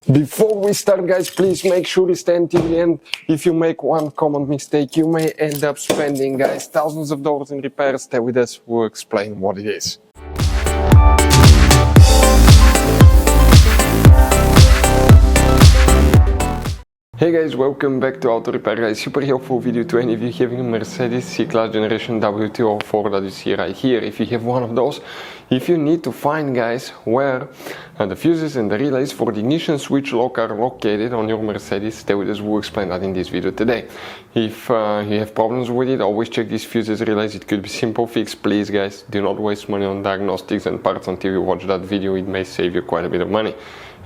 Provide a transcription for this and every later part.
Before we start, guys, please make sure you stay until the end. If you make one common mistake, you may end up spending, guys, thousands of dollars in repairs. Stay with us, we'll explain what it is. Hey guys, welcome back to Auto Repair, guys. Super helpful video to any of you having a Mercedes C-Class generation W204 that you see right here. If you have one of those, if you need to find, guys, where the fuses and the relays for the ignition switch lock are located on your Mercedes, stay with us, we'll explain that in this video today. If you have problems with it, always check these fuses, relays. It could be simple fix. Please, guys, do not waste money on diagnostics and parts until you watch that video. It may save you quite a bit of money.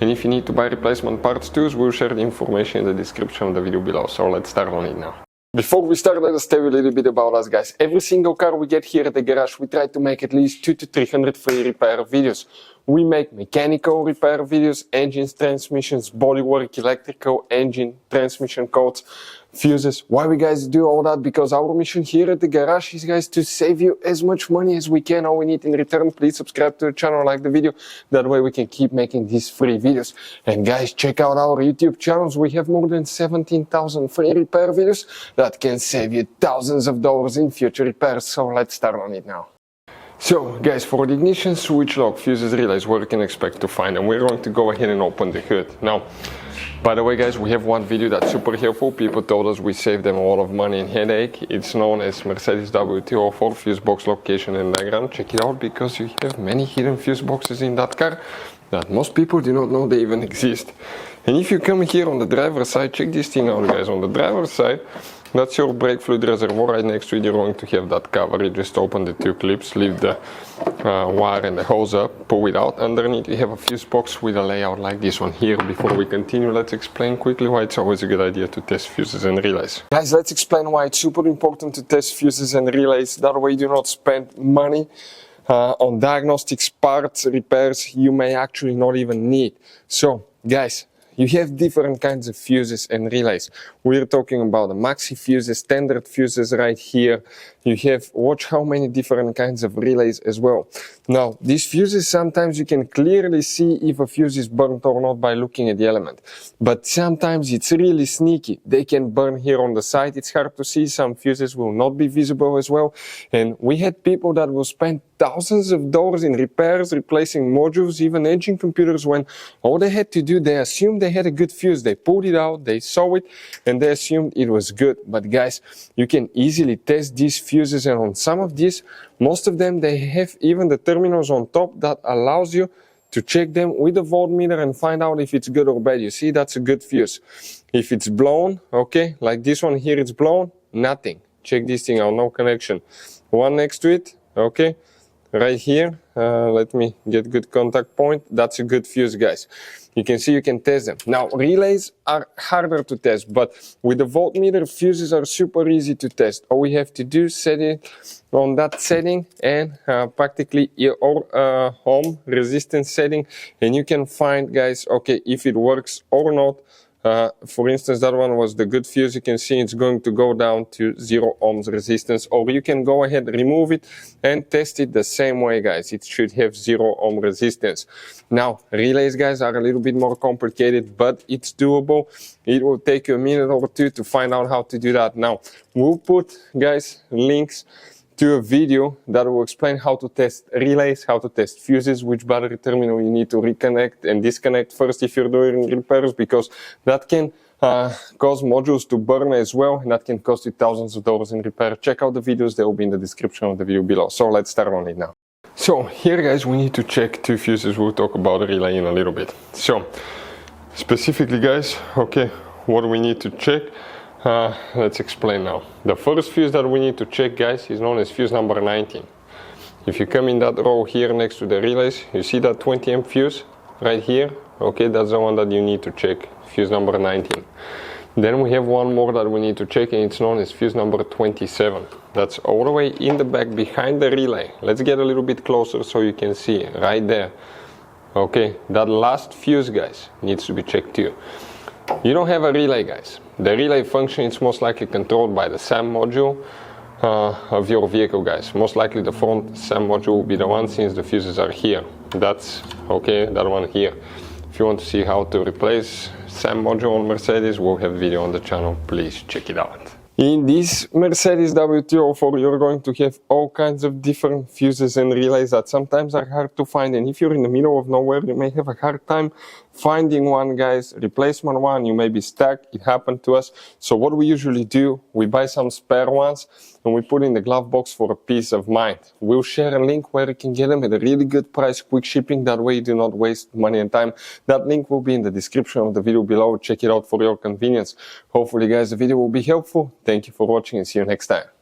And if you need to buy replacement parts too, we'll share the information in the description of the video below. So let's start on it now. Before we start, let us tell you a little bit about us, guys. Every single car we get here at the garage, we try to make at least 200 to 300 free repair videos. We make mechanical repair videos, engines, transmissions, bodywork, electrical, engine, transmission codes, fuses. Why we guys do all that? Because our mission here at the garage is, guys, to save you as much money as we can. All we need in return, please subscribe to the channel, like the video. That way we can keep making these free videos. And guys, check out our YouTube channels. We have more than 17,000 free repair videos that can save you thousands of dollars in future repairs. So let's start on it now. So guys, for the ignition switch lock, fuses, relays, what you can expect to find, and we're going to go ahead and open the hood. Now, by the way, guys, we have one video that's super helpful. People told us we saved them a lot of money and headache. It's known as Mercedes W204 fuse box location and diagram. Check it out, because you have many hidden fuse boxes in that car that most people do not know they even exist. And if you come here on the driver's side, check this thing out, guys. On the driver's side, that's your brake fluid reservoir. Right next to it, you're going to have that cover. You just open the two clips, leave the wire and the hose up, pull it out. Underneath, you have a fuse box with a layout like this one here. Before we continue, let's explain quickly why it's always a good idea to test fuses and relays. Guys, let's explain why it's super important to test fuses and relays. That way you do not spend money on diagnostics, parts, repairs you may actually not even need. So, guys, you have different kinds of fuses and relays. We're talking about the maxi fuses, standard fuses right here. You have, watch how many different kinds of relays as well. Now, these fuses, sometimes you can clearly see if a fuse is burnt or not by looking at the element. But sometimes it's really sneaky. They can burn here on the side. It's hard to see. Some fuses will not be visible as well. And we had people that will spend thousands of dollars in repairs, replacing modules, even engine computers, when all they had to do, they assumed they had a good fuse. They pulled it out, they saw it, and they assumed it was good. But guys, you can easily test these fuses, and on some of these, most of them, they have even the terminals on top that allows you to check them with a voltmeter and find out if it's good or bad. You see, that's a good fuse. If it's blown, okay, like this one here, it's blown, nothing. Check this thing out, no connection. One next to it, okay. Right here, let me get good contact point. That's a good fuse, guys. You can see you can test them. Now, relays are harder to test, but with the voltmeter, fuses are super easy to test. All we have to do is set it on that setting and practically your ohm resistance setting, and you can find, guys, okay, if it works or not. For instance, that one was the good fuse. You can see it's going to go down to 0 ohms resistance, or you can go ahead, remove it and test it the same way, guys. It should have 0 ohm resistance. Now, relays, guys, are a little bit more complicated, but it's doable. It will take you a minute or two to find out how to do that. Now, we'll put, guys, links to a video that will explain how to test relays, how to test fuses, which battery terminal you need to reconnect and disconnect first if you're doing repairs, because that can cause modules to burn as well, and that can cost you thousands of dollars in repair. Check out the videos, they will be in the description of the video below. So let's start on it now. So here, guys, we need to check two fuses. We'll talk about the relay in a little bit. So specifically, guys, okay, what do we need to check? Let's explain now. The first fuse that we need to check, guys, is known as fuse number 19. If you come in that row here next to the relays, you see that 20 amp fuse right here? Okay, that's the one that you need to check, fuse number 19. Then we have one more that we need to check, and it's known as fuse number 27. That's all the way in the back behind the relay. Let's get a little bit closer so you can see right there. Okay, that last fuse, guys, needs to be checked too. You don't have a relay, guys. The relay function is most likely controlled by the SAM module of your vehicle, guys. Most likely the front SAM module will be the one, since the fuses are here. That's okay, that one here. If you want to see how to replace SAM module on Mercedes, we'll have a video on the channel, please check it out. In this Mercedes W204 you're going to have all kinds of different fuses and relays that sometimes are hard to find, and if you're in the middle of nowhere you may have a hard time finding one, guys. Replacement one, you may be stuck. It happened to us. So what we usually do, we buy some spare ones and we put in the glove box for a peace of mind. We'll share a link where you can get them at a really good price, quick shipping, that way you do not waste money and time. That link will be in the description of the video below. Check it out for your convenience. Hopefully guys the video will be helpful. Thank you for watching and see you next time.